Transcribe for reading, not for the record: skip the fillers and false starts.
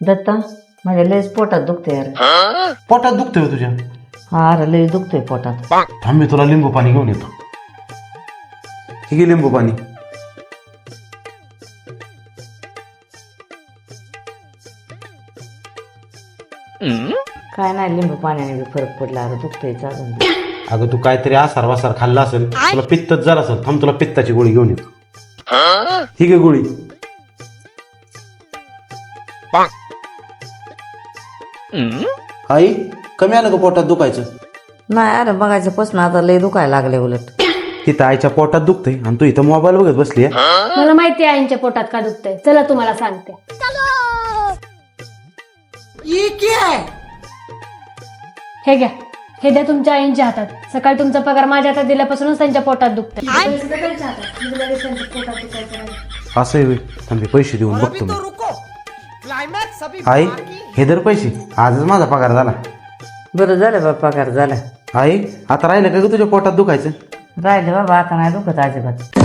दत्ता माझ्या लयच पोटात दुखते यार. पोटात दुखतोय तुझ्या? हा अरे लय दुखतोय पोटात. थांब मी तुला लिंबू पाणी घेऊन येतो. हे घे लिंबू पाणी. काय नाही लिंबू पाण्याने बी फरक पडला अरे दुखतोय चालून. अगं तू काहीतरी आसार वासार खाल्ला असेल, तुला पित्तच जरा असेल. थांब तुला पित्ताची गोळी घेऊन येतो. ठीक आहे गोळी. आई कमी आलं का पोटात दुखायचं? नाही अरे बघायचं पासून आता लय दुखायला लागले उलट. तिथं आईच्या पोटात दुखतंय आणि तू इथं मोबाईल बघत बसली आहे. मला माहिती आहे आईच्या पोटात का दुखतंय. चला तुम्हाला सांगते. हे घ्या, हे द्या तुमच्या आईंच्या हातात. सकाळी तुमचा पगार माझ्या हातात दिल्यापासूनच त्यांच्या पोटात दुखतंय. असं आहे थांबे पैसे देऊन बघतो मी. आई हे दर पैसे. आजच माझा पगार झाला. बरं झालं बाबा पगार झाला. आई आता राहिलं का ग तुझ्या पोटात दुखायचं? राहिले बाबा आता नाही दुखत अजिबात.